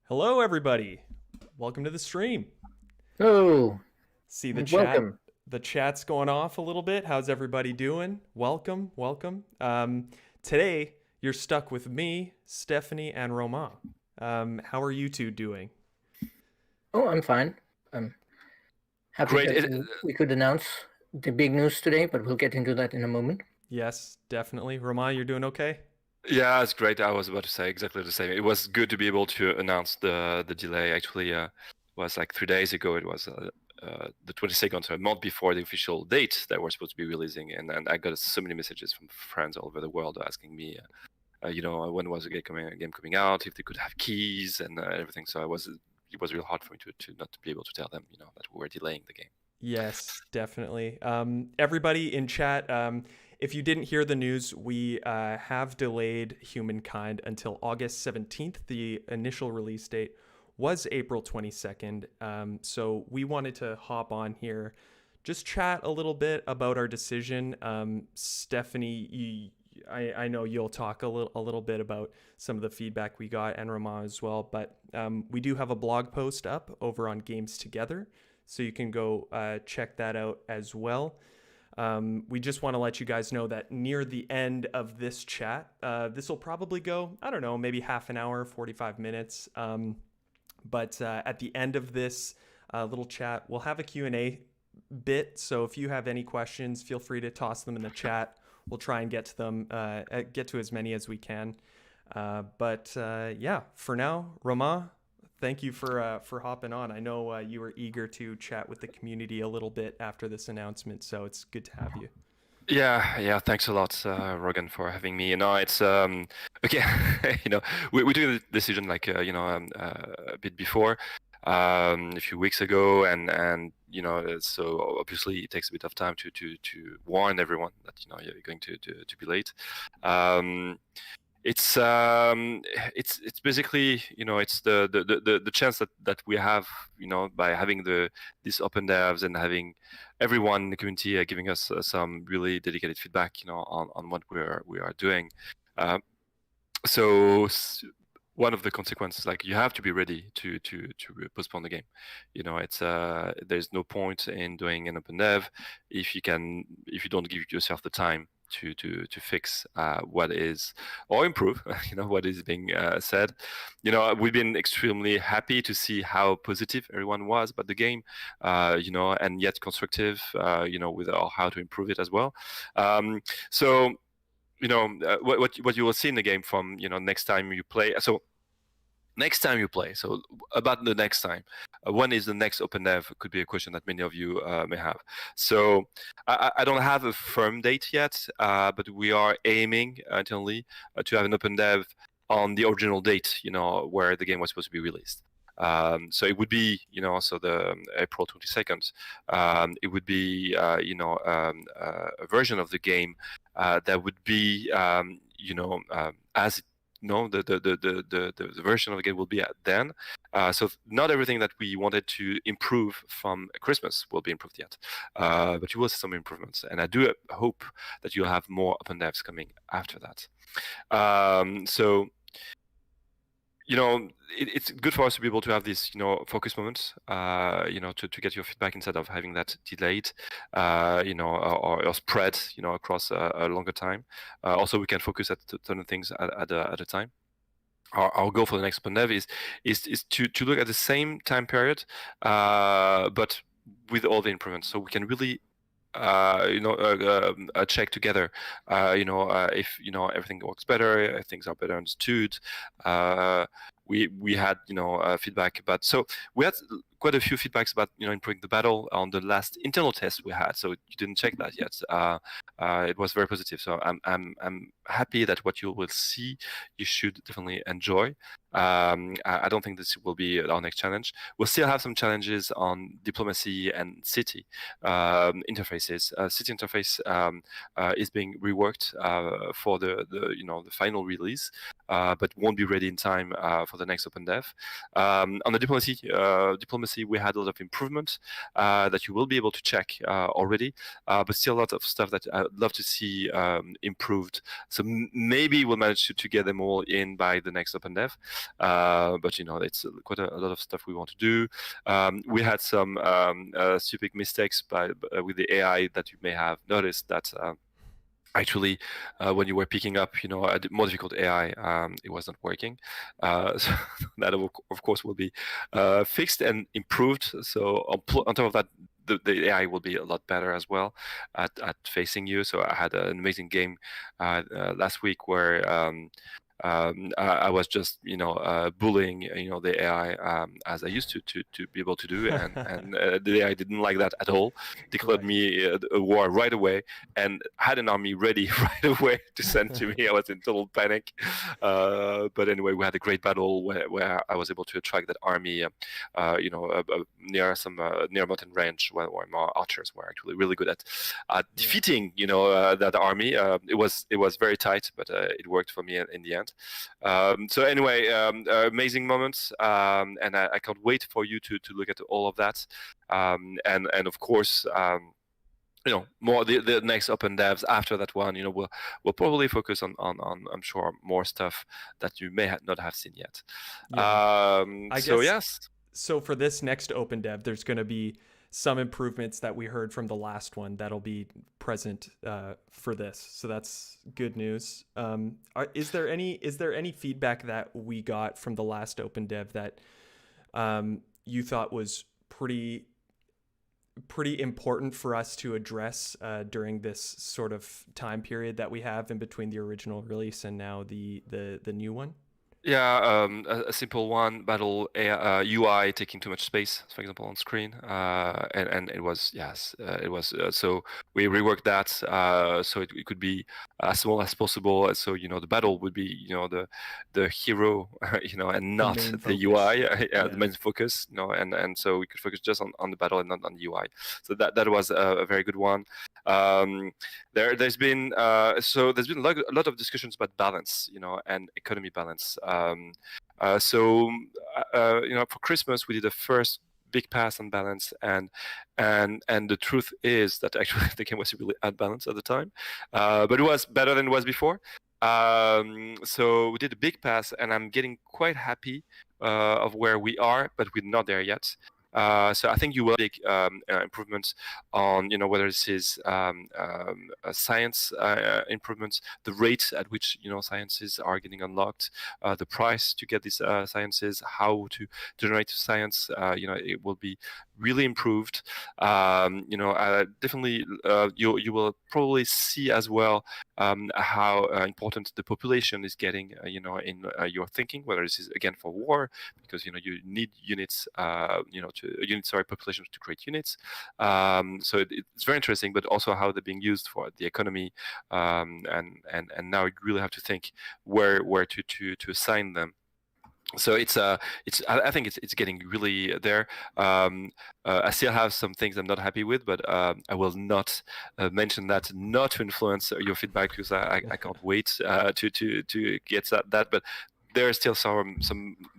Hello, everybody. Welcome to the stream. Oh, See the chat. welcome. The chat's going off a little bit. How's everybody doing? Welcome, welcome. Today you're stuck with me, Stephanie, and Romain. How are you two doing? Oh, I'm fine. I'm happy Great. that we could announce the big news today, but we'll get into that in a moment. Yes, definitely. Romain, you're doing okay? Yeah, it's great. I was about to say exactly the same. It was good to be able to announce the delay. Actually, was like 3 days ago. It was the 22nd, so a month before the official date that we're supposed to be releasing, and I got so many messages from friends all over the world asking me, when was the game coming out, if they could have keys and everything. So it was real hard for me to not to be able to tell them, that we were delaying the game. Yes, definitely. Everybody in chat, if you didn't hear the news, we have delayed Humankind until August 17th. The initial release date was April 22nd. So we wanted to hop on here, just chat a little bit about our decision. Stephanie, I know you'll talk a little bit about some of the feedback we got, and Romain as well, but we do have a blog post up over on Games Together, so you can go check that out as well. We just want to let you guys know that near the end of this chat, this will probably go, I don't know, maybe half an hour, 45 minutes. But at the end of this little chat, we'll have a Q&A bit. So if you have any questions, feel free to toss them in the chat. We'll try and get to them, get to as many as we can. But yeah, for now, Romain, thank you for hopping on. I know you were eager to chat with the community a little bit after this announcement, so it's good to have you. Yeah. Thanks a lot, Rogan, for having me. It's okay. We took the decision like a bit before, a few weeks ago, and so obviously it takes a bit of time to warn everyone that you're going to be late. It's basically it's the chance that we have by having these open devs and having everyone in the community giving us some really dedicated feedback on what we are doing. So one of the consequences, like, you have to be ready to postpone the game. It's there's no point in doing an open dev if you don't give yourself the time to fix what is, or improve what is being said. We've been extremely happy to see how positive everyone was about the game, and yet constructive with how to improve it as well. So what you will see in the game from next time you play. So next time you play, so about the next time, when is the next open dev could be a question that many of you may have. So I don't have a firm date yet, but we are aiming internally to have an open dev on the original date, where the game was supposed to be released. So it would be, so the April 22nd. It would be, a version of the game that would be, as the version of the game will be at then. So not everything that we wanted to improve from Christmas will be improved yet, but you will see some improvements, and I do hope that you'll have more open devs coming after that. So it's good for us to be able to have these, focus moments, to get your feedback instead of having that delayed, or spread, across a longer time. Also, we can focus at certain things at a time. Our goal for the next open dev is to look at the same time period, but with all the improvements, so we can really check together if everything works better, if things are better understood. We had feedback, but so we had quite a few feedbacks about improving the battle on the last internal test we had. So you didn't check that yet. It was very positive. So I'm happy that what you will see, you should definitely enjoy. I don't think this will be our next challenge. We'll still have some challenges on diplomacy and city interfaces. City interface is being reworked for the final release, but won't be ready in time for the next open dev. On the diplomacy, we had a lot of improvement that you will be able to check already, but still a lot of stuff that I'd love to see improved. So maybe we'll manage to get them all in by the next open dev. but it's quite a lot of stuff we want to do. We had some stupid mistakes with the AI that you may have noticed that. Actually, when you were picking up, a more difficult AI, it was not working. So that, of course, will be fixed and improved. So on top of that, the AI will be a lot better as well at facing you. So I had an amazing game last week where I was just bullying the AI as I used to be able to do, and the AI didn't like that at all. Declared me a war right away and had an army ready right away to send to me. I was in total panic, but anyway, we had a great battle where I was able to attract that army near mountain range where my archers were actually really good at defeating that army. It was very tight, but it worked for me in the end. So anyway, amazing moments, and I can't wait for you to look at all of that, and of course. More the next open devs after that one, we'll probably focus on I'm sure more stuff that you may not have seen yet. I so guess, yes. So for this next open dev, there's going to be some improvements that we heard from the last one that'll be present for this. So that's good news. Is there any feedback that we got from the last open dev that you thought was pretty important for us to address during this sort of time period that we have in between the original release and now the new one? Yeah, a simple one, battle UI taking too much space, for example, on screen, and it was so we reworked that so it could be as small as possible. So the battle would be the hero, and not the UI, the main focus, and so we could focus just on the battle and not on the UI. So that was a very good one. There's been a lot of discussions about balance, and economy balance. For Christmas we did the first big pass on balance, and the truth is that actually the game was really unbalanced at the time, but it was better than it was before. So we did a big pass, and I'm getting quite happy of where we are, but we're not there yet. So I think you will make improvements on whether this is science improvements, the rate at which sciences are getting unlocked, the price to get these sciences, how to generate science. It will be really improved. Definitely you will probably see as well how important the population is getting in your thinking, whether this is again for war, because you need units populations to create units. So it's very interesting, but also how they're being used for the economy, and now you really have to think where to assign them. So I think it's getting really there. I still have some things I'm not happy with, but I will not mention that, not to influence your feedback, because I can't wait to get that. But there are still some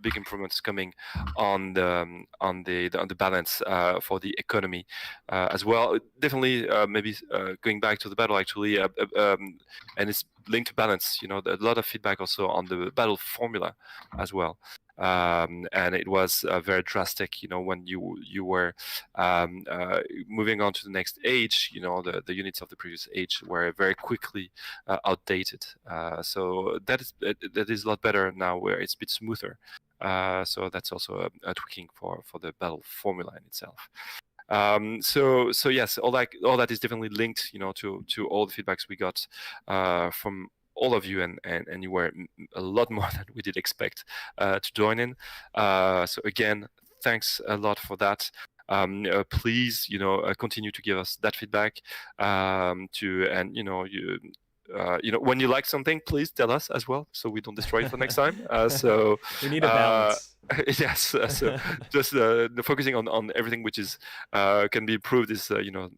big improvements coming on the balance for the economy as well. Definitely, maybe going back to the battle actually, and it's linked to balance. A lot of feedback also on the battle formula as well. And it was very drastic, when you were moving on to the next age. The units of the previous age were very quickly outdated. So that is a lot better now, where it's a bit smoother. So that's also a tweaking for the battle formula in itself. So yes, all that is definitely linked, to all the feedbacks we got from all of you, and you were a lot more than we did expect to join in. So again, thanks a lot for that. Please, continue to give us that feedback. When you like something, please tell us as well, so we don't destroy it for next time. So we need a balance. Yes. So just focusing on everything which is can be improved is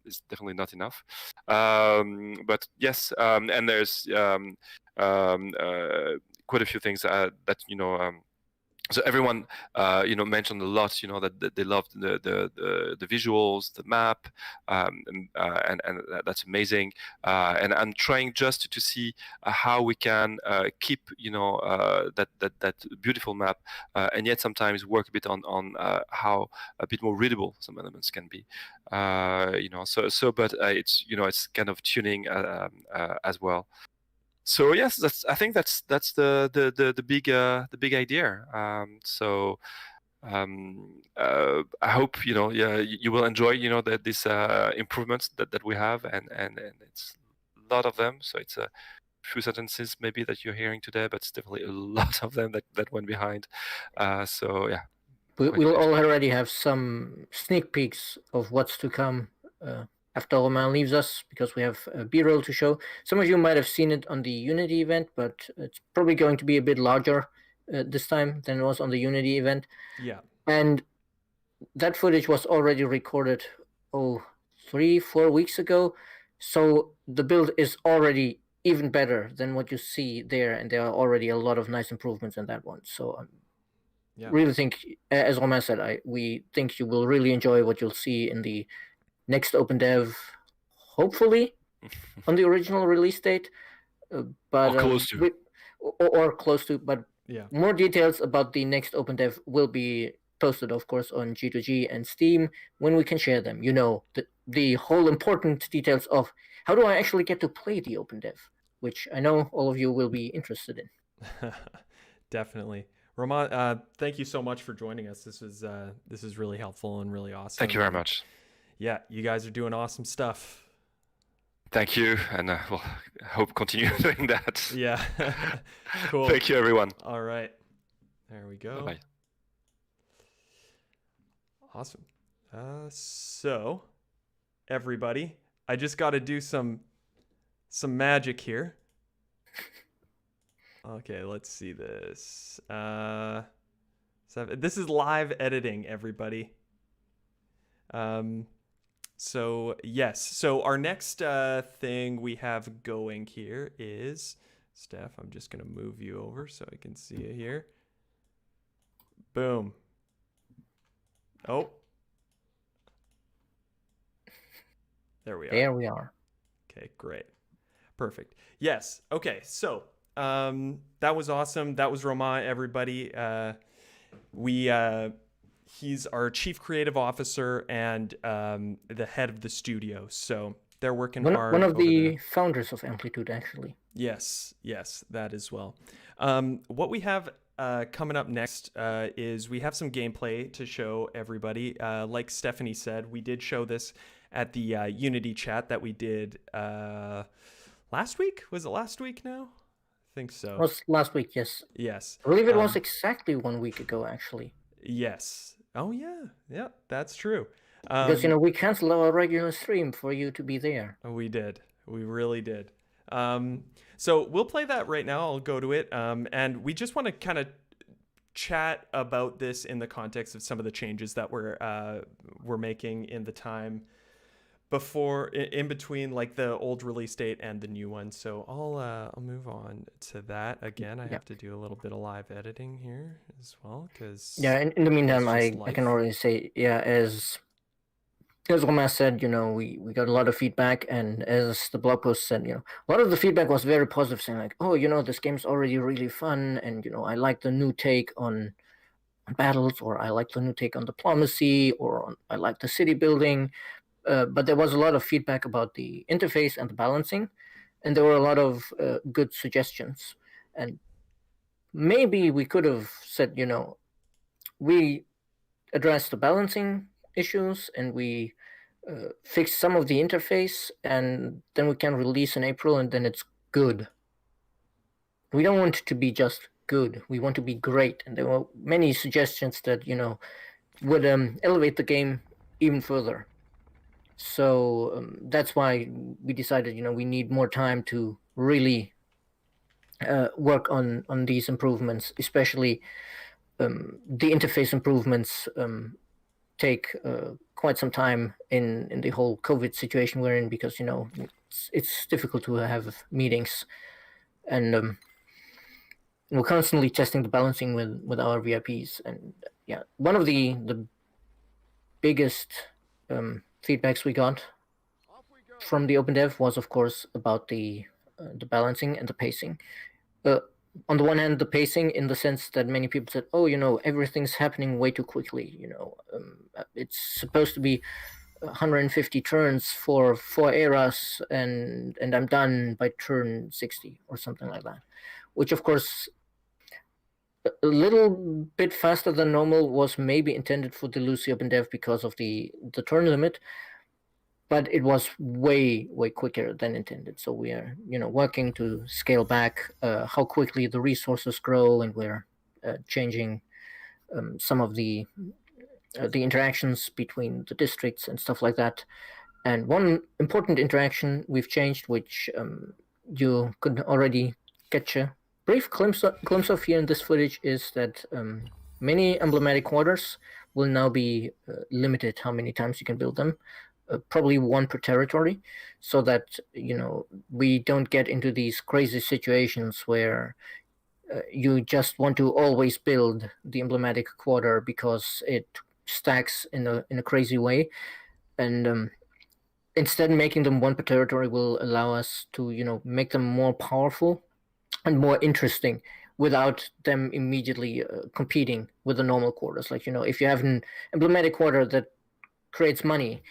is definitely not enough. But yes, and there's quite a few things that So everyone, mentioned a lot, that they loved the visuals, the map, and that's amazing. And I'm trying just to see how we can keep, that beautiful map, and yet sometimes work a bit on how a bit more readable some elements can be. But it's kind of tuning as well. So yes, I think that's the big idea. I hope you will enjoy these improvements that we have, and it's a lot of them. So it's a few sentences maybe that you're hearing today, but it's definitely a lot of them that went behind. So yeah. We'll already have some sneak peeks of what's to come after Romain leaves us, because we have a B-roll to show. Some of you might have seen it on the Unity event, but it's probably going to be a bit larger this time than it was on the Unity event. Yeah. And that footage was already recorded 3-4 weeks ago. So the build is already even better than what you see there, and there are already a lot of nice improvements in that one. So really think, as Romain said, we think you will really enjoy what you'll see in the next Open Dev, hopefully on the original release date, but or close to. But more details about the next Open Dev will be posted, of course, on G2G and Steam when we can share them. The whole important details of how do I actually get to play the Open Dev, which I know all of you will be interested in. Definitely. Romain, thank you so much for joining us. This is really helpful and really awesome. Thank you very much. Yeah, you guys are doing awesome stuff. Thank you, and I hope continue doing that. Yeah. Cool. Thank you, everyone. All right. There we go. Bye-bye. Awesome. So, everybody, I just got to do some magic here. Okay, let's see this. This is live editing, everybody. So yes. So our next thing we have going here is, Steph, I'm just gonna move you over so I can see you here. Boom. Oh. There we are. There we are. Okay, great. Perfect. Yes. Okay, so that was awesome. That was Romain, everybody. He's our chief creative officer and the head of the studio. So they're working hard. One of the founders of Amplitude, actually. Yes, that as well. What we have coming up next is we have some gameplay to show everybody. Like Stephanie said, we did show this at the Unity chat that we did last week. Was it last week now? I think so. It was last week, yes. Yes. I believe it was exactly 1 week ago, actually. Yes. Oh, yeah, that's true. Because, we canceled our regular stream for you to be there. We did. We really did. So we'll play that right now. I'll go to it. And we just want to kind of chat about this in the context of some of the changes that we're making in the time in between, like the old release date and the new one. So I'll move on to that. Again, I have to do a little bit of live editing here as well, because in the meantime, I can already say, as Romain said, we got a lot of feedback, and as the blog post said, a lot of the feedback was very positive, saying like, this game's already really fun, and I like the new take on battles, or I like the new take on diplomacy, or I like the city building. But there was a lot of feedback about the interface and the balancing, and there were a lot of good suggestions. And maybe we could have said, we addressed the balancing issues and we fixed some of the interface, and then we can release in April, and then it's good. We don't want it to be just good. We want to be great. And there were many suggestions that, would elevate the game even further. So that's why we decided, we need more time to really work on these improvements, especially the interface improvements take quite some time in the whole COVID situation we're in, because, it's difficult to have meetings. And we're constantly testing the balancing with our VIPs, and yeah, one of the biggest feedbacks we got from the open dev was, of course, about the balancing and the pacing. On the one hand, the pacing in the sense that many people said, "Oh, everything's happening way too quickly. It's supposed to be 150 turns for 4 eras, and I'm done by turn 60 or something like that," which, of course, a little bit faster than normal was maybe intended for the Lucy Open Dev because of the turn limit, but it was way quicker than intended. So we are working to scale back how quickly the resources grow, and we're changing some of the interactions between the districts and stuff like that. And one important interaction we've changed, which you could already catch a brief glimpse of here in this footage, is that many emblematic quarters will now be limited how many times you can build them. Probably one per territory, so that we don't get into these crazy situations where you just want to always build the emblematic quarter because it stacks in a crazy way, and instead making them one per territory will allow us to make them more powerful and more interesting without them immediately competing with the normal quarters. Like, if you have an emblematic quarter that creates money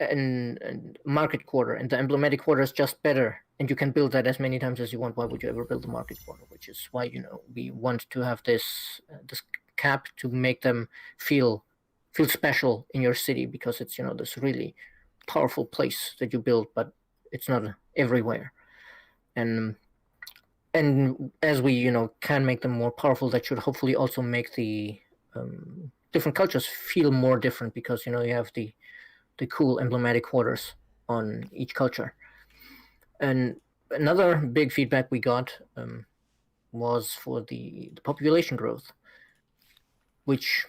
and market quarter, and the emblematic quarter is just better, and you can build that as many times as you want, why would you ever build the market quarter? Which is why we want to have this cap to make them feel special in your city, because it's this really powerful place that you build, but it's not everywhere. And as we can make them more powerful, that should hopefully also make the different cultures feel more different, because you have the cool emblematic quarters on each culture. And another big feedback we got was for the population growth, which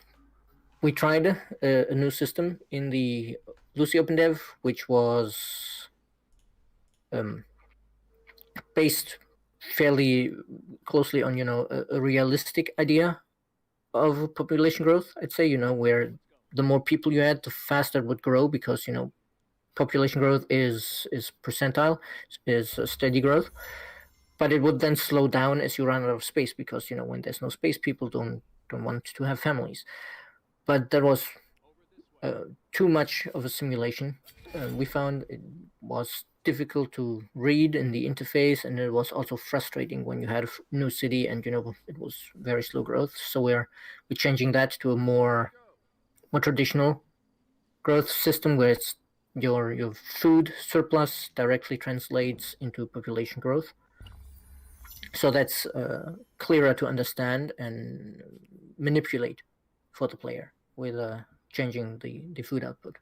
we tried a new system in the Lucy Open Dev, which was based fairly closely on a realistic idea of population growth. I'd say where the more people you add, the faster it would grow, because population growth is percentile, is a steady growth, but it would then slow down as you run out of space, because when there's no space, people don't want to have families. But that was too much of a simulation. We found it was difficult to read in the interface, and it was also frustrating when you had a new city and it was very slow growth. So we're changing that to a more traditional growth system, where it's your food surplus directly translates into population growth. So that's clearer to understand and manipulate for the player with changing the food output.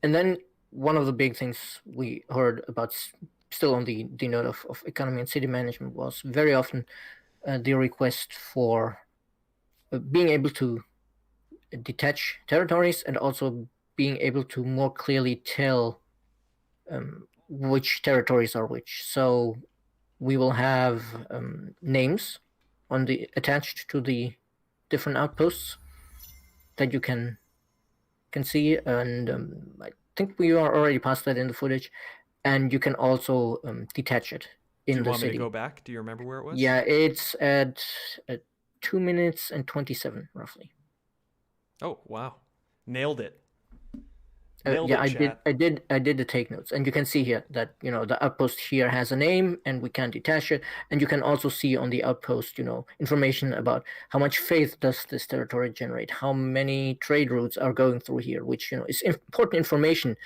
And then one of the big things we heard about, still on the note of economy and city management, was very often the request for being able to detach territories, and also being able to more clearly tell which territories are which. So we will have names attached to the different outposts that you can see, and I think we are already past that in the footage. And you can also detach it in the city. Do you want me to go back? Do you remember where it was? Yeah, it's at 2 minutes and 27 roughly. Oh wow, nailed it. I did the take notes, and you can see here that the outpost here has a name, and we can detach it. And you can also see on the outpost information about how much faith does this territory generate, how many trade routes are going through here, which is important information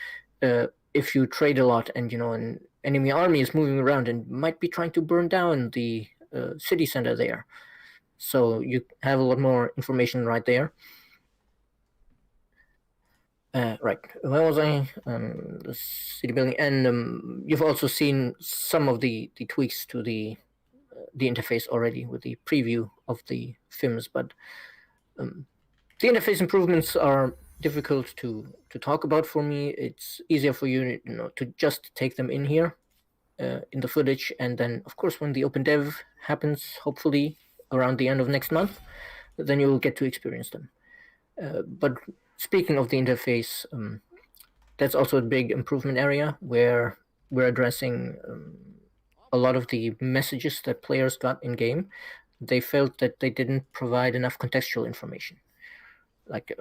if you trade a lot, and an enemy army is moving around and might be trying to burn down the city center there. So you have a lot more information right there. Right, where was I? The city building, and you've also seen some of the tweaks to the interface already with the preview of the films, but the interface improvements are difficult to talk about for me. It's easier for you to just take them in here in the footage, and then of course when the open dev happens, hopefully around the end of next month, then you will get to experience them. But speaking of the interface, that's also a big improvement area where we're addressing a lot of the messages that players got in game. They felt that they didn't provide enough contextual information, like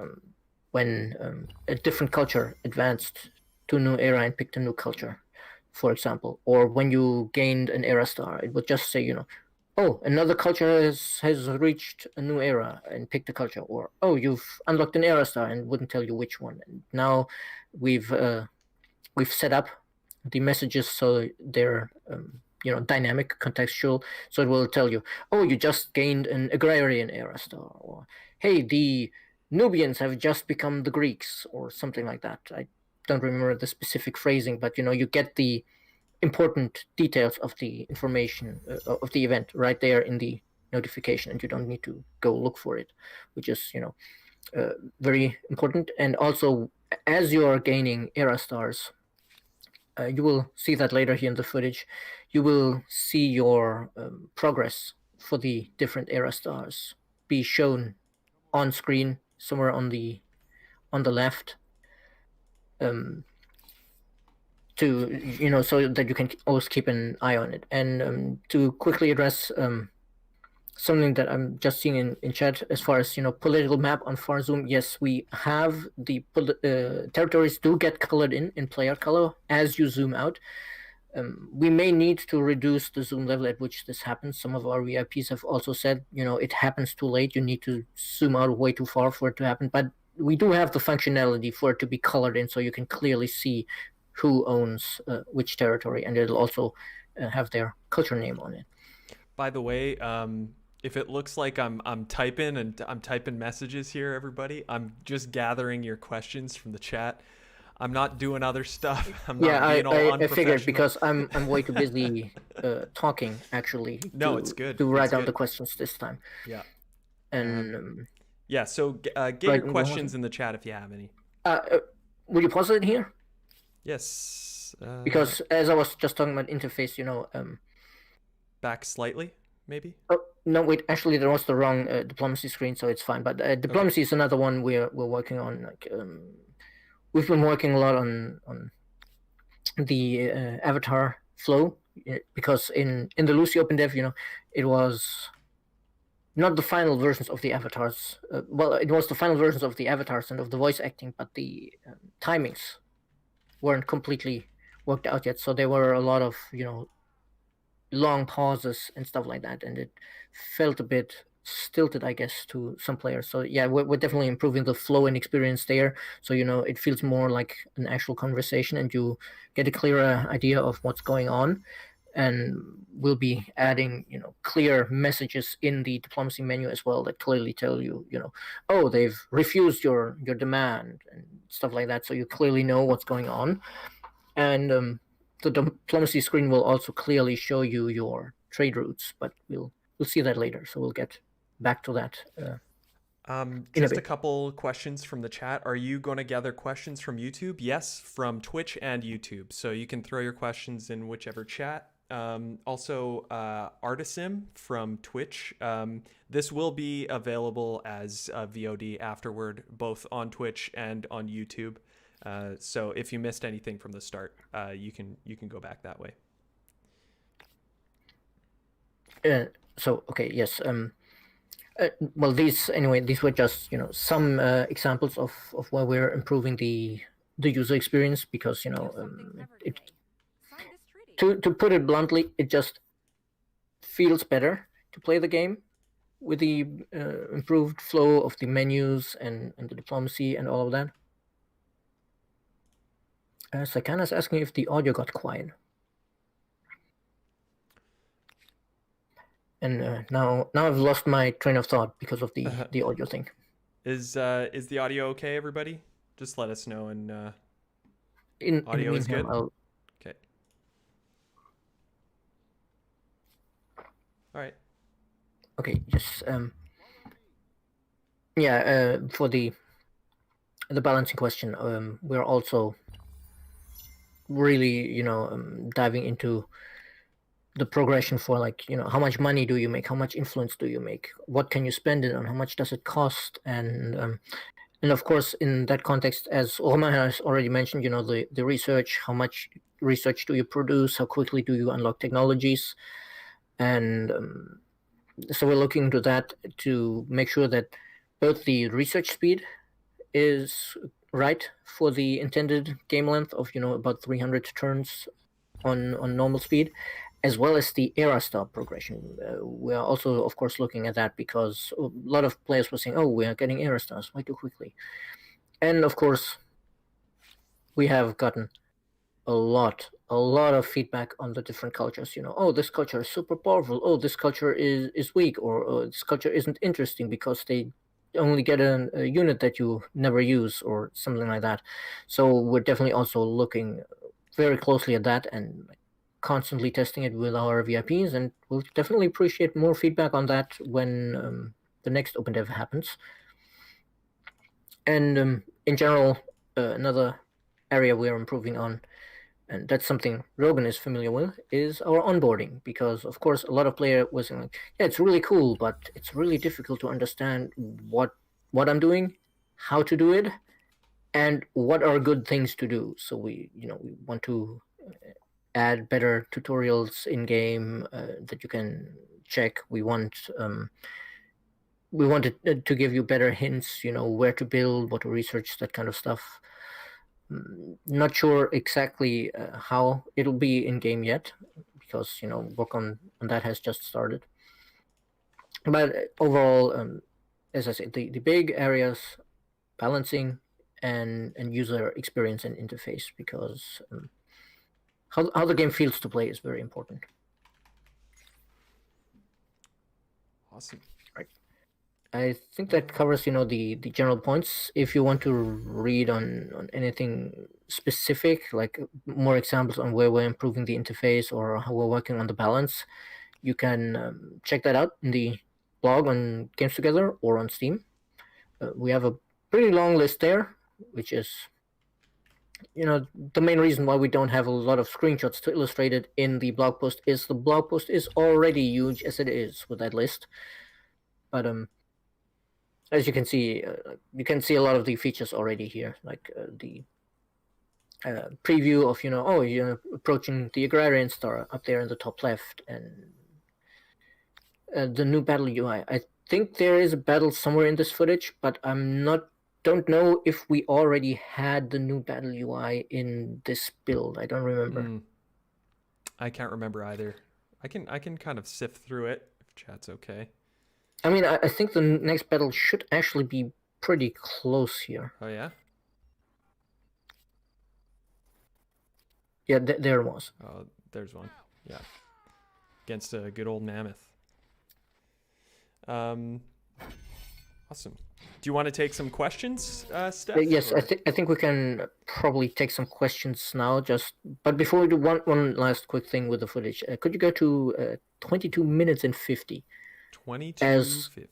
when a different culture advanced to a new era and picked a new culture, for example, or when you gained an era star, it would just say, oh, another culture has reached a new era and picked a culture, or oh, you've unlocked an era star and wouldn't tell you which one. And now we've set up the messages so they're dynamic, contextual, so it will tell you, oh, you just gained an agrarian era star, or hey, the Nubians have just become the Greeks, or something like that. I don't remember the specific phrasing, but you get the important details of the information of the event right there in the notification, and you don't need to go look for it, which is very important. And also, as you are gaining era stars, you will see that later here in the footage, you will see your progress for the different era stars be shown on screen somewhere on the left, to so that you can always keep an eye on it. And to quickly address something that I'm just seeing in chat, as far as political map on far zoom, yes, we have the territories do get colored in player color as you zoom out. We may need to reduce the zoom level at which this happens. Some of our VIPs have also said, it happens too late. You need to zoom out way too far for it to happen. But we do have the functionality for it to be colored in, so you can clearly see who owns which territory, and it'll also have their culture name on it. By the way, if it looks like I'm typing messages here, everybody, I'm just gathering your questions from the chat. I'm not doing other stuff. I'm not being all unprofessional. I figured, because I'm way too busy talking, actually. No, it's good. To write down the questions this time. Yeah. And yeah, so get your questions in the chat if you have any. Will you pause it here? Yes. Because as I was just talking about interface, back slightly, maybe? Oh, no, wait, actually there was the wrong diplomacy screen, so it's fine. But diplomacy is another one we're working on. Like, we've been working a lot on the avatar flow, because in the Lucy Open Dev, it was not the final versions of the avatars. Well, it was the final versions of the avatars and of the voice acting, but the timings weren't completely worked out yet. So there were a lot of long pauses and stuff like that, and it felt a bit stilted, I guess, to some players. So yeah, we're definitely improving the flow and experience there, so it feels more like an actual conversation and you get a clearer idea of what's going on. And we'll be adding clear messages in the diplomacy menu as well that clearly tell you oh, they've refused your demand and stuff like that, so you clearly know what's going on. And the diplomacy screen will also clearly show you your trade routes, but we'll see that later, so we'll get back to that. Just a couple questions from the chat. Are you going to gather questions from YouTube? Yes, from Twitch and YouTube, so you can throw your questions in whichever chat. Also, Artisim from Twitch. This will be available as VOD afterward, both on Twitch and on YouTube. So if you missed anything from the start, you can go back that way. So okay, yes. Well, these were just some examples of where we're improving the user experience, because to put it bluntly, it just feels better to play the game with the improved flow of the menus and the diplomacy and all of that. Sakana's asking if the audio got quiet. And now I've lost my train of thought because of the audio thing. Is the audio okay, everybody? Just let us know. And audio is good. Okay. All right. Okay. Yes. Yeah. For the balancing question, we're also really, diving into the progression for, like, how much money do you make, how much influence do you make, what can you spend it on, how much does it cost, and of course, in that context, as Romain has already mentioned, the research, how much research do you produce, how quickly do you unlock technologies, and so we're looking into that to make sure that both the research speed is right for the intended game length of about 300 turns on normal speed, as well as the era style progression. We are also, of course, looking at that because a lot of players were saying, "Oh, we are getting era styles way too quickly," and of course, we have gotten a lot of feedback on the different cultures. Oh, this culture is super powerful. Oh, this culture is weak, or oh, this culture isn't interesting because they only get a unit that you never use, or something like that. So we're definitely also looking very closely at that and constantly testing it with our VIPs, and we'll definitely appreciate more feedback on that when the next open dev happens. And in general, another area we're improving on, and that's something Rogan is familiar with, is our onboarding. Because of course, a lot of players was like, "Yeah, it's really cool, but it's really difficult to understand what I'm doing, how to do it, and what are good things to do." So we want to add better tutorials in game that you can check. We wanted to give you better hints, where to build, what to research, that kind of stuff. Not sure exactly how it'll be in game yet, because work on that has just started. But overall, as I said, the big areas, balancing and user experience and interface, because how the game feels to play is very important. Awesome. Right. I think that covers the general points. If you want to read on anything specific, like more examples on where we're improving the interface or how we're working on the balance, you can check that out in the blog on Games Together or on Steam. We have a pretty long list there, which is the main reason why we don't have a lot of screenshots to illustrate it in the blog post is the blog post is already huge as it is with that list. But as you can see a lot of the features already here, like the preview of you're approaching the agrarian star up there in the top left, and the new battle UI. I think there is a battle somewhere in this footage, but don't know if we already had the new battle UI in this build. I don't remember. I can't remember either. I can kind of sift through it if chat's okay. I mean, I think the next battle should actually be pretty close here. Oh yeah? Yeah, there it was. Oh, there's one. Yeah. Against a good old mammoth. Awesome. Do you want to take some questions, Steph? Yes, or? I think we can probably take some questions now. But before we do, one last quick thing with the footage. Could you go to 22 minutes and 50? 22:50.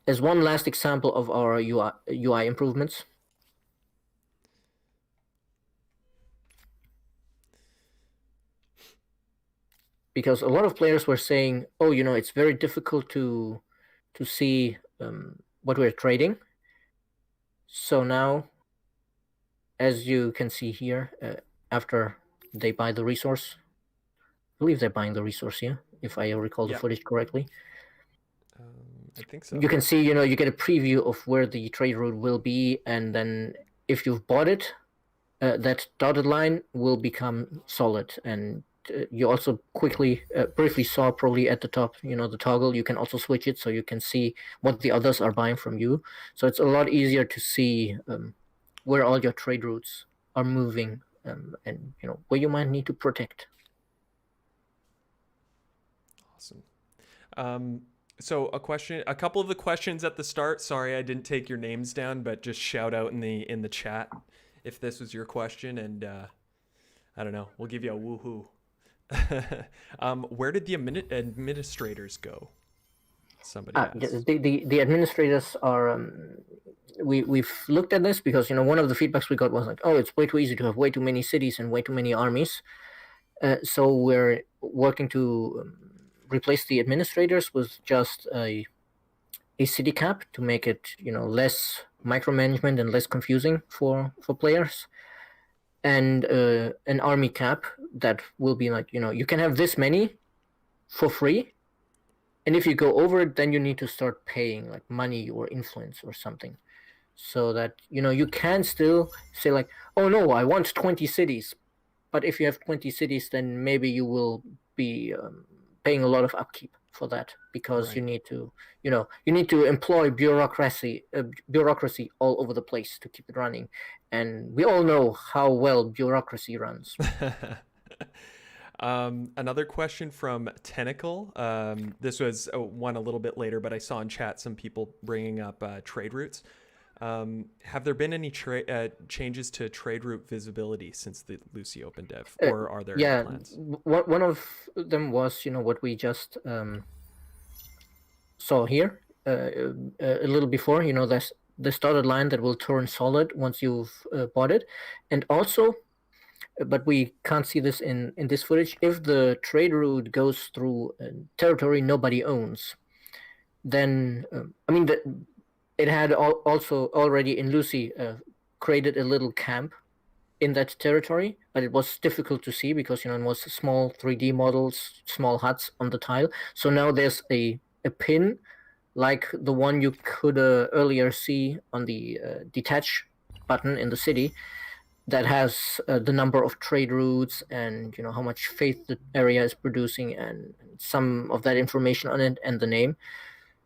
As one last example of our UI improvements. Because a lot of players were saying, "Oh, it's very difficult to see what we're trading." So now, as you can see here, after they buy the resource, I believe they're buying the resource here, if I recall the footage correctly. I think so. You can see, you get a preview of where the trade route will be, and then if you've bought it, that dotted line will become solid. And you also briefly saw probably at the top, the toggle. You can also switch it so you can see what the others are buying from you. So it's a lot easier to see where all your trade routes are moving, and where you might need to protect. Awesome. So a couple of the questions at the start. Sorry, I didn't take your names down, but just shout out in the chat if this was your question, and I don't know, we'll give you a woohoo. Where did the administrators go? somebody asked. The administrators are. We've looked at this because one of the feedbacks we got was like, oh, it's way too easy to have way too many cities and way too many armies. So we're working to replace the administrators with just a city cap to make it less micromanagement and less confusing for players, and an army cap that will be like you can have this many for free, and if you go over it, then you need to start paying like money or influence or something, so that you can still say like, oh no, I want 20 cities, but if you have 20 cities, then maybe you will be paying a lot of upkeep for that, because Right. you need to employ bureaucracy all over the place to keep it running, and we all know how well bureaucracy runs. Another question from Tentacle. This was one a little bit later, but I saw in chat some people bringing up trade routes. Have there been any changes to trade route visibility since the Lucy Open Dev, or are there any plans? One of them was what we just saw here a little before. There's the dotted line that will turn solid once you've bought it, and also, but we can't see this in this footage, if the trade route goes through territory nobody owns, then it had also already in Lucy created a little camp in that territory, but it was difficult to see because it was small 3D models, small huts on the tile. So now there's a pin like the one you could earlier see on the detach button in the city, that has the number of trade routes and how much faith the area is producing and some of that information on it and the name.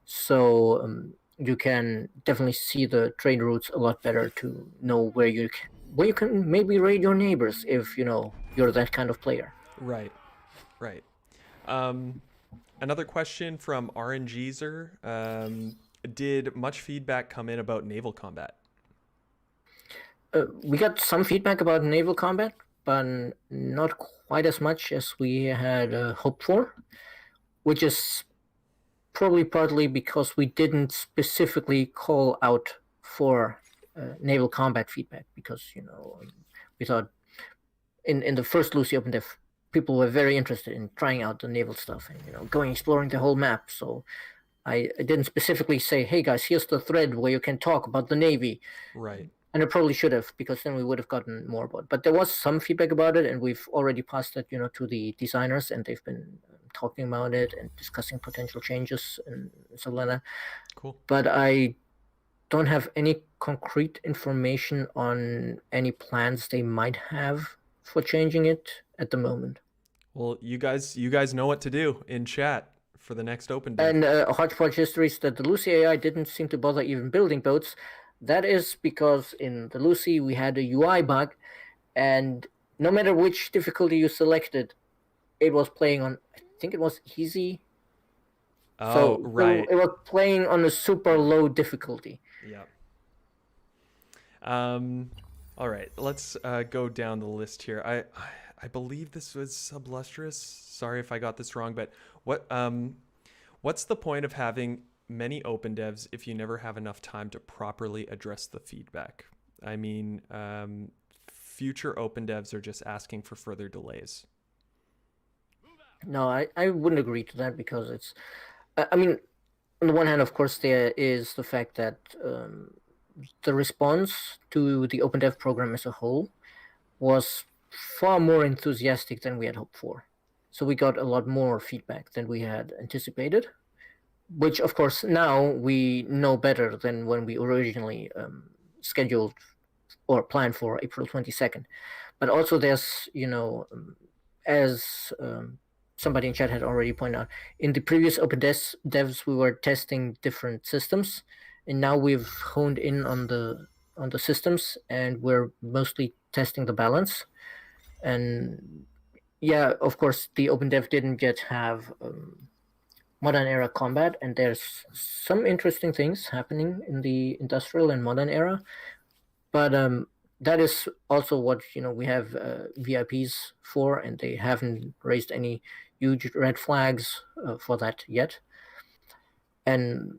So you can definitely see the trade routes a lot better to know where you can maybe raid your neighbors if you're that kind of player. Right. Another question from RNGzer. Did much feedback come in about naval combat? We got some feedback about naval combat, but not quite as much as we had hoped for, which is probably partly because we didn't specifically call out for naval combat feedback, because we thought in the first Lucy Open Dev, people were very interested in trying out the naval stuff and going exploring the whole map. So I didn't specifically say, hey guys, here's the thread where you can talk about the Navy. Right. And I probably should have, because then we would have gotten more about it. But there was some feedback about it, and we've already passed it, to the designers, and they've been talking about it and discussing potential changes and stuff like that. Cool. But I don't have any concrete information on any plans they might have for changing it at the moment. Well, you guys know what to do in chat for the next Open Dev. And Hodgepodge Histories that the Lucy AI didn't seem to bother even building boats. That is because in the Lucy we had a UI bug, and no matter which difficulty you selected, it was playing on, I think it was easy. Oh, so right. It was playing on a super low difficulty. Yeah. All right, let's go down the list here. I believe this was Sublustrous. Sorry if I got this wrong, but what's the point of having many open devs if you never have enough time to properly address the feedback? I mean, future open devs are just asking for further delays. No, I wouldn't agree to that, because it's, I mean, on the one hand, of course, there is the fact that the response to the open dev program as a whole was far more enthusiastic than we had hoped for. So we got a lot more feedback than we had anticipated, which of course now we know better than when we originally scheduled or planned for April 22nd. But also there's, as somebody in chat had already pointed out, in the previous open devs we were testing different systems, and now we've honed in on the systems, and we're mostly testing the balance. And yeah, of course, the open dev didn't yet have modern era combat, and there's some interesting things happening in the industrial and modern era, but that is also what we have VIPs for, and they haven't raised any huge red flags for that yet. And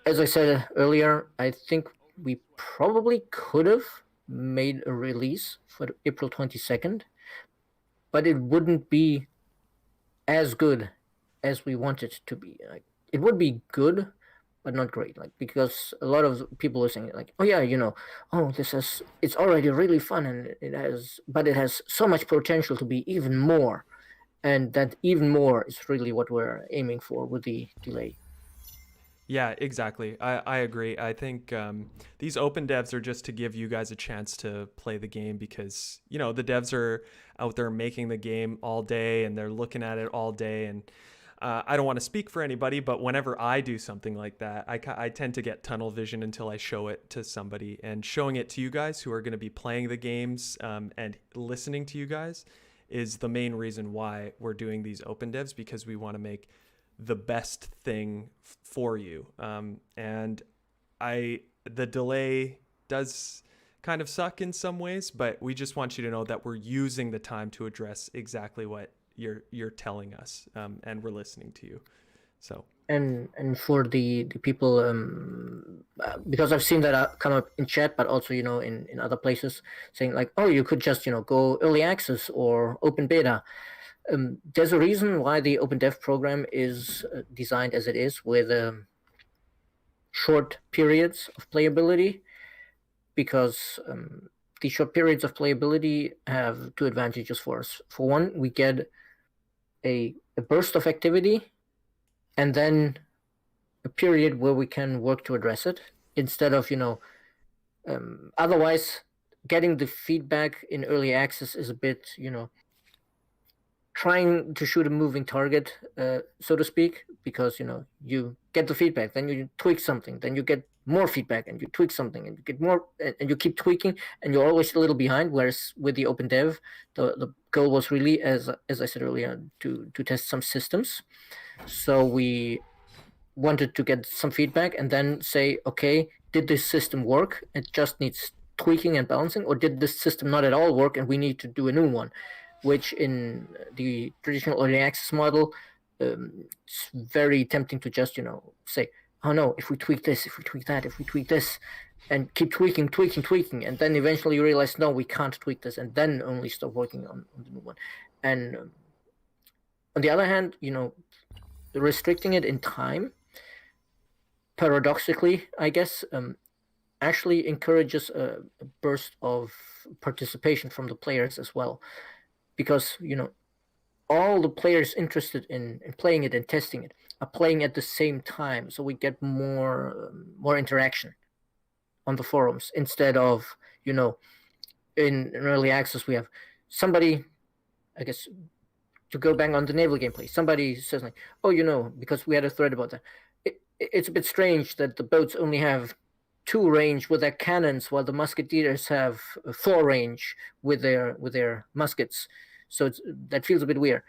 as I said earlier, I think we probably could have made a release for April 22nd, but it wouldn't be as good as we want it to be. Like, it would be good, but not great. Like, because a lot of people are saying like, oh yeah, oh, it's already really fun, and it has so much potential to be even more, and that even more is really what we're aiming for with the delay. Yeah, exactly. I agree. I think these open devs are just to give you guys a chance to play the game because, the devs are out there making the game all day and they're looking at it all day. And I don't want to speak for anybody, but whenever I do something like that, I tend to get tunnel vision until I show it to somebody. And showing it to you guys who are going to be playing the games and listening to you guys is the main reason why we're doing these open devs, because we want to make the best thing for you. And the delay does kind of suck in some ways, but we just want you to know that we're using the time to address exactly what you're telling us, and we're listening to you. So and for the people, because I've seen that come up in chat, but also in other places, saying like, oh, you could just go early access or open beta. There's a reason why the Open Dev program is designed as it is, with short periods of playability, because the short periods of playability have two advantages for us. For one, we get a burst of activity and then a period where we can work to address it, instead of, otherwise getting the feedback in early access is a bit, trying to shoot a moving target, so to speak, because you get the feedback, then you tweak something, then you get more feedback, and you tweak something, and you get more, and you keep tweaking, and you're always a little behind. Whereas with the open dev, the goal was really, as I said earlier, to test some systems. So we wanted to get some feedback and then say, okay, did this system work? It just needs tweaking and balancing, or did this system not at all work and we need to do a new one? Which in the traditional early access model, it's very tempting to just, say, oh no, if we tweak this, if we tweak that, if we tweak this, and keep tweaking, and then eventually you realize, no, we can't tweak this, and then only start working on the new one. And on the other hand, restricting it in time, paradoxically, I guess, actually encourages a burst of participation from the players as well. Because, all the players interested in playing it and testing it are playing at the same time. So we get more interaction on the forums, instead of, in early access, we have somebody, I guess, to go back on the naval gameplay, somebody says like, oh, because we had a thread about that. It's a bit strange that the boats only have 2 range with their cannons, while the musketeers have 4 range with their muskets. So that feels a bit weird.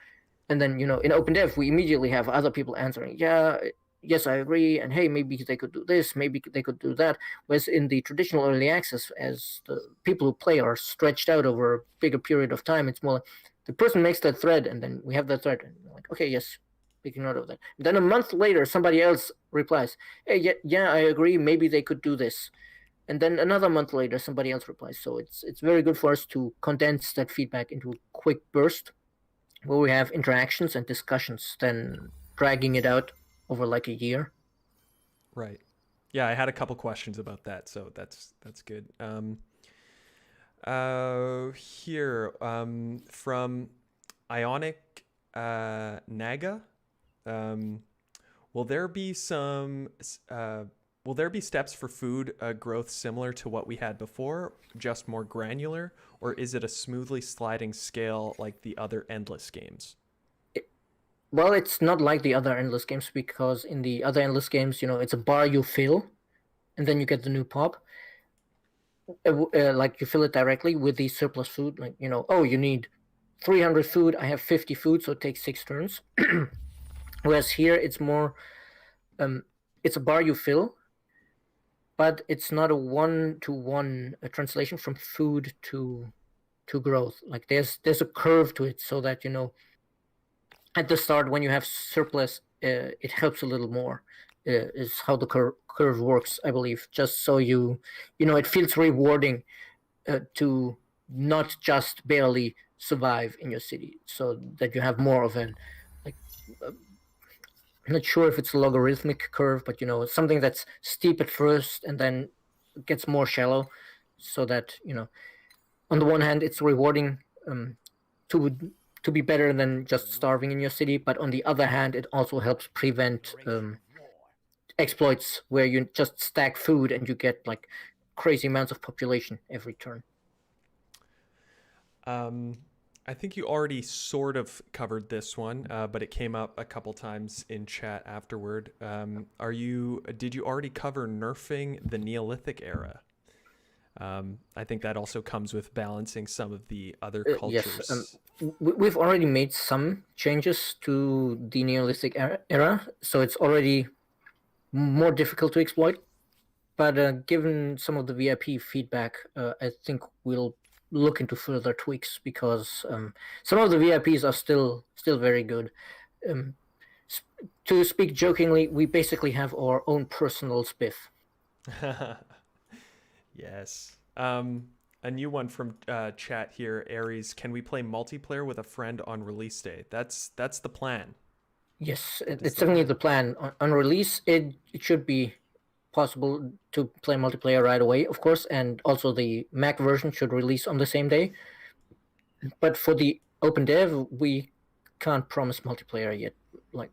And then, in open dev, we immediately have other people answering, yeah, yes, I agree, and hey, maybe they could do this, maybe they could do that. Whereas in the traditional early access, as the people who play are stretched out over a bigger period of time, it's more like the person makes that thread, and then we have that thread, and we're like, okay, yes, making note of that. And then a month later, somebody else replies, hey, yeah, I agree, maybe they could do this. And then another month later, somebody else replies. So it's very good for us to condense that feedback into a quick burst where we have interactions and discussions, than dragging it out over like a year. Right. Yeah, I had a couple questions about that, so that's good. Here, from Ionic Naga, will there be steps for food growth similar to what we had before, just more granular, or is it a smoothly sliding scale like the other Endless games? Well, it's not like the other Endless games, because in the other Endless games, it's a bar you fill, and then you get the new pop. Like you fill it directly with the surplus food. Like, oh, you need 300 food. I have 50 food, so it takes 6 turns. Whereas here, it's more, it's a bar you fill, but it's not a one-to-one translation from food to growth. Like there's a curve to it, so that at the start, when you have surplus it helps a little more. Is how the curve works, I believe. Just so it feels rewarding to not just barely survive in your city, so that you have more of an like. I'm not sure if it's a logarithmic curve, but something that's steep at first and then gets more shallow, so that on the one hand it's rewarding to to be better than just starving in your city, but on the other hand it also helps prevent exploits where you just stack food and you get like crazy amounts of population every turn. I think you already sort of covered this one, but it came up a couple times in chat afterward. Did you already cover nerfing the Neolithic era? I think that also comes with balancing some of the other cultures. Yes, we've already made some changes to the Neolithic era, so it's already more difficult to exploit. But given some of the VIP feedback, I think we'll look into further tweaks, because some of the VIPs are still very good. To speak jokingly, we basically have our own personal spiff. Yes. A new one from chat here, Aries. Can we play multiplayer with a friend on release day? That's the plan. Yes, it's definitely the plan. On release, it should be possible to play multiplayer right away, of course, and also the Mac version should release on the same day. But for the open dev, we can't promise multiplayer yet. Like,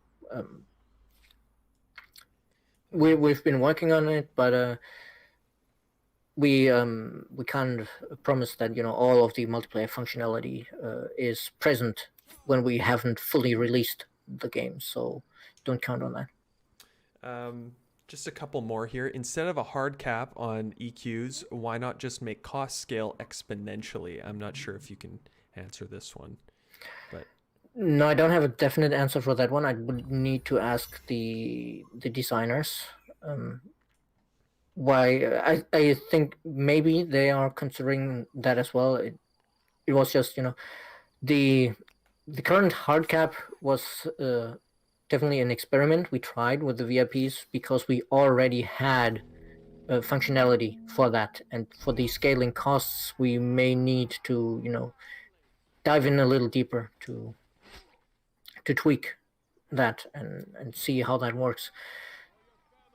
we've been working on it, but we can't promise that all of the multiplayer functionality is present when we haven't fully released the game. So don't count on that. Just a couple more here. Instead of a hard cap on EQs, why not just make cost scale exponentially? I'm not sure if you can answer this one, but no, I don't have a definite answer for that one. I would need to ask the designers. Why? I think maybe they are considering that as well. It was just the current hard cap was definitely an experiment we tried with the VIPs, because we already had functionality for that, and for the scaling costs we may need to dive in a little deeper to tweak that and see how that works.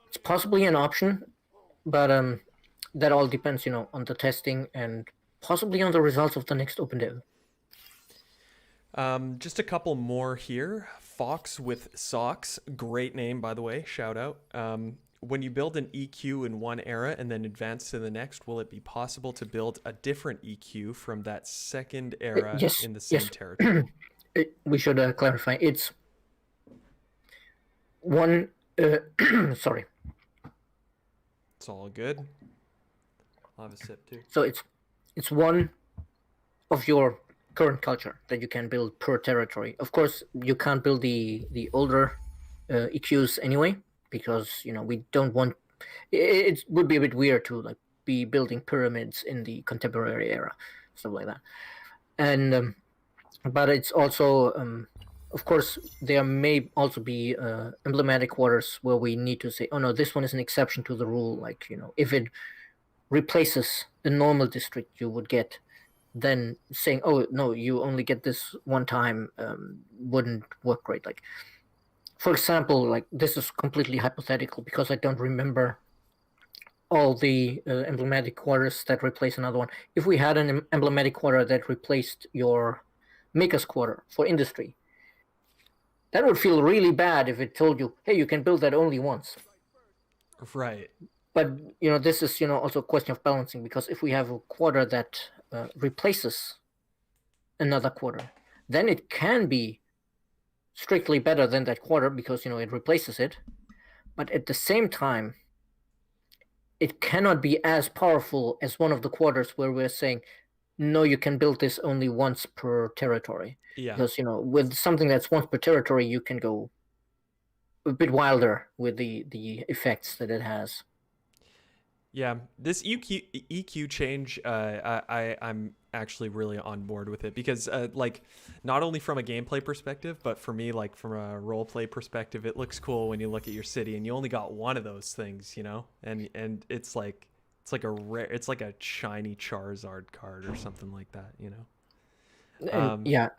It's possibly an option, but that all depends on the testing and possibly on the results of the next open dev. Just a couple more here. Fox with Socks, great name, by the way, shout out. When you build an EQ in one era and then advance to the next, will it be possible to build a different EQ from that second era Yes, in the same yes. territory? We should clarify. It's one... sorry. It's all good. I'll have a sip too. So it's one of your current culture that you can build per territory. Of course, you can't build the older EQs anyway, because we don't want. It would be a bit weird to like be building pyramids in the contemporary era, stuff like that. And but it's also of course there may also be emblematic quarters where we need to say, oh no, this one is an exception to the rule. Like if it replaces the normal district you would get, then saying, oh no, you only get this one time wouldn't work great. Like, for example, like this is completely hypothetical because I don't remember all the emblematic quarters that replace another one. If we had an emblematic quarter that replaced your maker's quarter for industry, that would feel really bad if it told you, hey, you can build that only once. Right. But this is also a question of balancing, because if we have a quarter that replaces another quarter, then it can be strictly better than that quarter because it replaces it. But at the same time, it cannot be as powerful as one of the quarters where we're saying, no, you can build this only once per territory. Yeah. Because with something that's once per territory, you can go a bit wilder with the effects that it has. Yeah, this EQ change, I'm actually really on board with it because like not only from a gameplay perspective, but for me, like from a role play perspective, it looks cool when you look at your city and you only got one of those things, you know, and it's like a rare, it's like a shiny Charizard card or something like that, you know.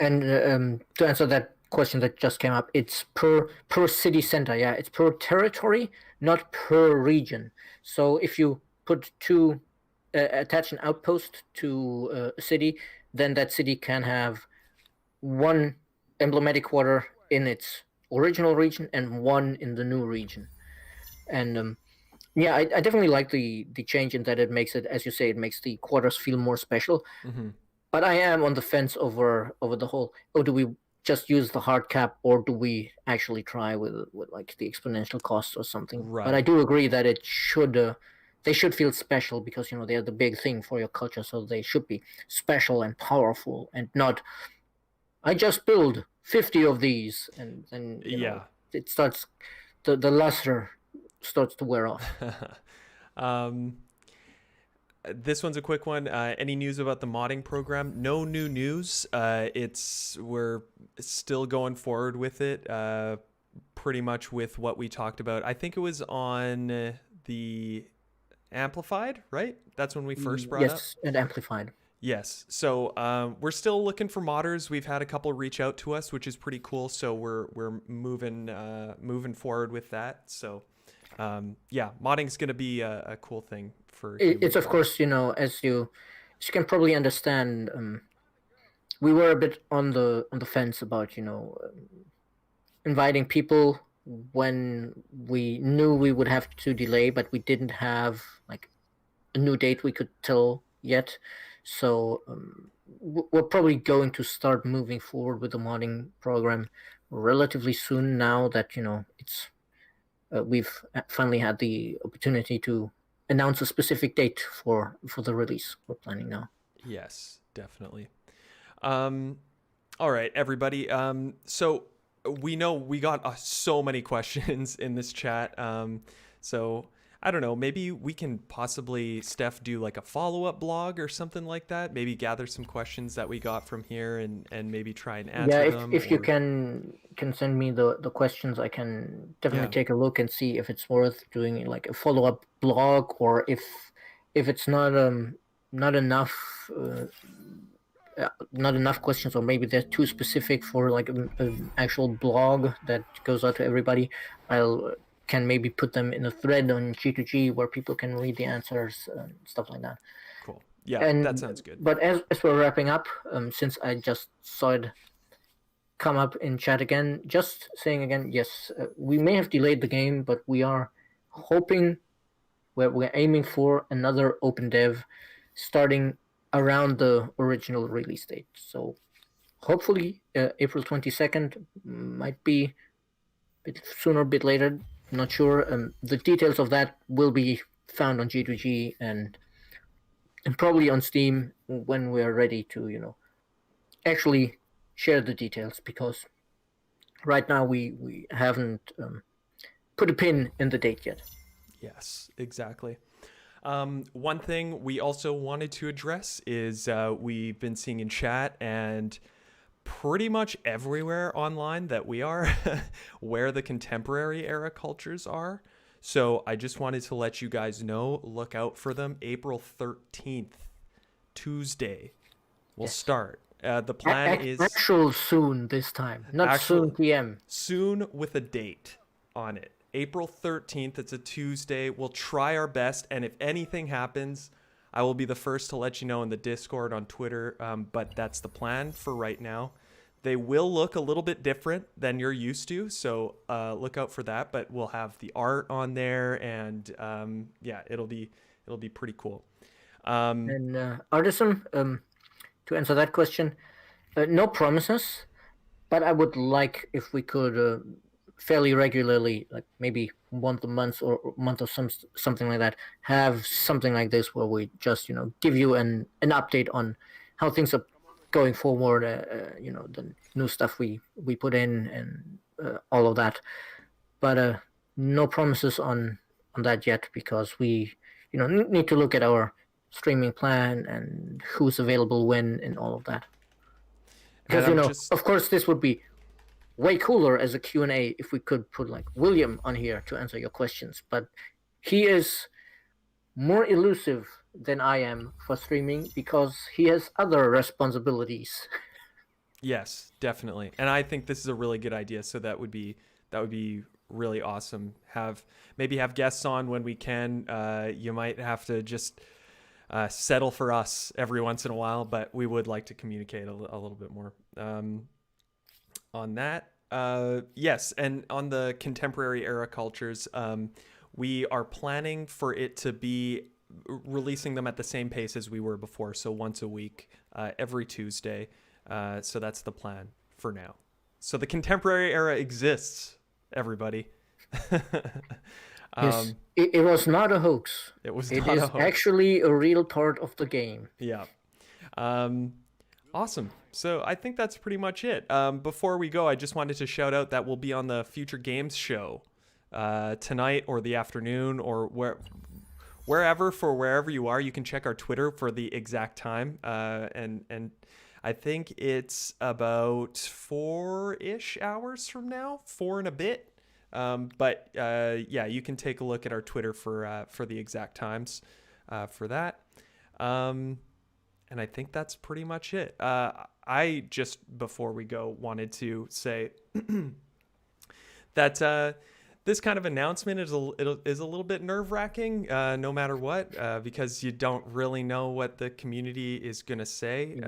And to answer that question that just came up, it's per city center. Yeah, it's per territory, not per region. So if you put attach an outpost to a city, then that city can have one emblematic quarter in its original region and one in the new region. And yeah, I definitely like the change in that it makes it, as you say, it makes the quarters feel more special. Mm-hmm. But I am on the fence over the whole. Oh, do we just use the hard cap, or do we actually try with like the exponential cost or something? Right. But I do agree that it should. They should feel special because you know they're the big thing for your culture, so they should be special and powerful, and not. I just build 50 of these, and then you know, it starts. The luster starts to wear off. This one's a quick one. Any news about the modding program? No new news. We're still going forward with it. Pretty much with what we talked about. I think it was on the Amplified, right? That's when we first brought up. Yes, and Amplified. Yes. So we're still looking for modders. We've had a couple reach out to us, which is pretty cool. So we're moving forward with that. So yeah, modding is going to be a cool thing for. It's of course, you know, as you can probably understand. We were a bit on the fence about, you know, inviting people when we knew we would have to delay, but we didn't have like a new date we could tell yet. So we're probably going to start moving forward with the modding program relatively soon. Now that you know it's we've finally had the opportunity to announce a specific date for the release we're planning now. Yes, definitely. All right, everybody. So we know we got so many questions in this chat. So I don't know, maybe we can possibly, Steph, do like a follow-up blog or something like that. Maybe gather some questions that we got from here and maybe try and answer them. If you can send me the questions, I can definitely take a look and see if it's worth doing like a follow-up blog, or if it's not enough questions, or maybe they're too specific for like an actual blog that goes out to everybody. Can maybe put them in a thread on G2G where people can read the answers and stuff like that. Cool. Yeah, that sounds good. But as we're wrapping up, since I just saw it come up in chat again, just saying again, yes, we may have delayed the game, but we are hoping, we're aiming for another open dev starting around the original release date. So hopefully April 22nd, might be a bit sooner, a bit later. Not sure. The details of that will be found on G2G and probably on Steam when we're ready to, you know, actually share the details, because right now we haven't put a pin in the date yet. Yes, exactly. One thing we also wanted to address is we've been seeing in chat and pretty much everywhere online that we are where the contemporary era cultures are. So I just wanted to let you guys know, look out for them. April 13th, Tuesday, will start. The plan is actual soon this time, not soon PM. Soon with a date on it. April 13th, it's a Tuesday. We'll try our best, and if anything happens, I will be the first to let you know in the Discord, on Twitter, but that's the plan for right now. They will look a little bit different than you're used to, so look out for that. But we'll have the art on there, and yeah, it'll be pretty cool. And Artisan, to answer that question, no promises, but I would like if we could fairly regularly, like maybe once a month or month or something like that, have something like this where we just, you know, give you an update on how things are going forward, you know, the new stuff we put in and all of that. But no promises on that yet, because we, you know, need to look at our streaming plan and who's available when and all of that. And Because of course, this would be way cooler as a Q&A if we could put like William on here to answer your questions, but he is more elusive than I am for streaming because he has other responsibilities. Yes, definitely. And I think this is a really good idea. So that would be really awesome. Maybe have guests on when we can. You might have to just settle for us every once in a while, but we would like to communicate a little bit more on that. Yes, and on the contemporary era cultures, we are planning for it to be releasing them at the same pace as we were before, so once a week, every Tuesday. So that's the plan for now. So the contemporary era exists, everybody. Yes, it was not a hoax. It was It not is a hoax. actually a real part of the game. Yeah. Awesome. So I think that's pretty much it. Before we go, I just wanted to shout out that we'll be on the Future Games show tonight or the afternoon or wherever you are. You can check our Twitter for the exact time. And I think it's about 4-ish hours from now, 4 and a bit. But yeah, you can take a look at our Twitter for the exact times for that. And I think that's pretty much it. I just, before we go, wanted to say that this kind of announcement is a little bit nerve-wracking, no matter what, because you don't really know what the community is going to say.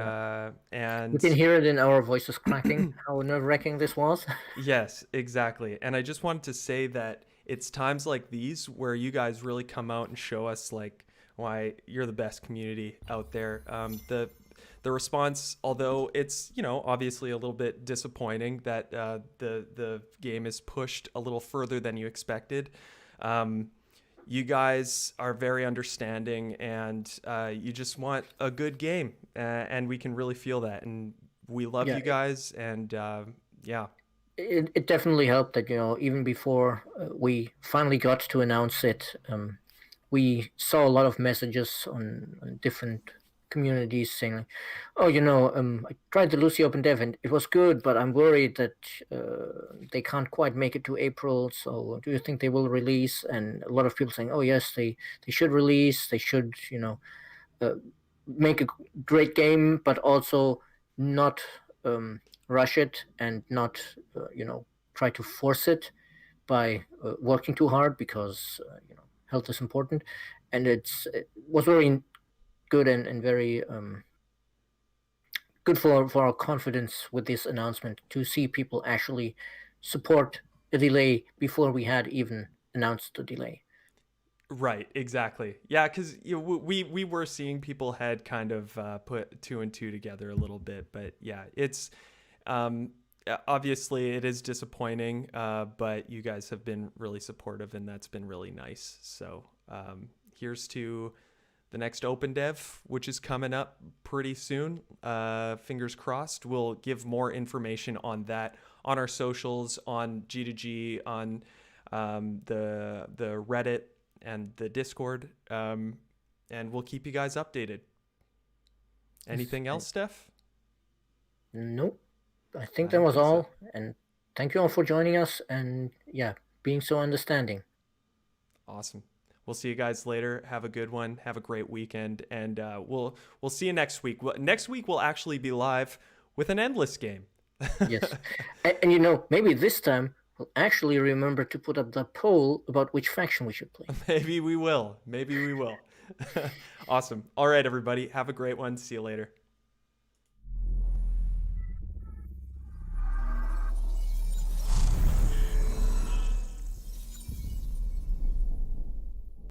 And you can hear it in our voices cracking, how nerve-wracking this was. Yes, exactly. And I just wanted to say that it's times like these where you guys really come out and show us like why you're the best community out there. The response, although it's, obviously a little bit disappointing that the game is pushed a little further than you expected. You guys are very understanding, and you just want a good game, and we can really feel that. And we love you guys, and yeah. It definitely helped that, even before we finally got to announce it, we saw a lot of messages on different communities saying, oh, I tried the Lucy Open Dev and it was good, but I'm worried that they can't quite make it to April. So do you think they will release? And a lot of people saying, oh, yes, they should release. They should, make a great game, but also not rush it and not, try to force it by working too hard because, health is important. And it was very good and very good for our confidence with this announcement to see people actually support a delay before we had even announced the delay. Right, exactly. Yeah, because we were seeing people had kind of put 2 and 2 together a little bit, but yeah, it's obviously it is disappointing, but you guys have been really supportive, and that's been really nice. So here's to the next Open Dev, which is coming up pretty soon. Fingers crossed. We'll give more information on that on our socials, on G2G, on the Reddit and the Discord, and we'll keep you guys updated. Anything else, Steph? Nope. I think that was all. And thank you all for joining us and being so understanding. Awesome. We'll see you guys later. Have a good one. Have a great weekend, and we'll see you next week. Next week we'll actually be live with an endless game. Yes, and maybe this time we'll actually remember to put up the poll about which faction we should play. Maybe we will. Awesome. All right, everybody. Have a great one. See you later.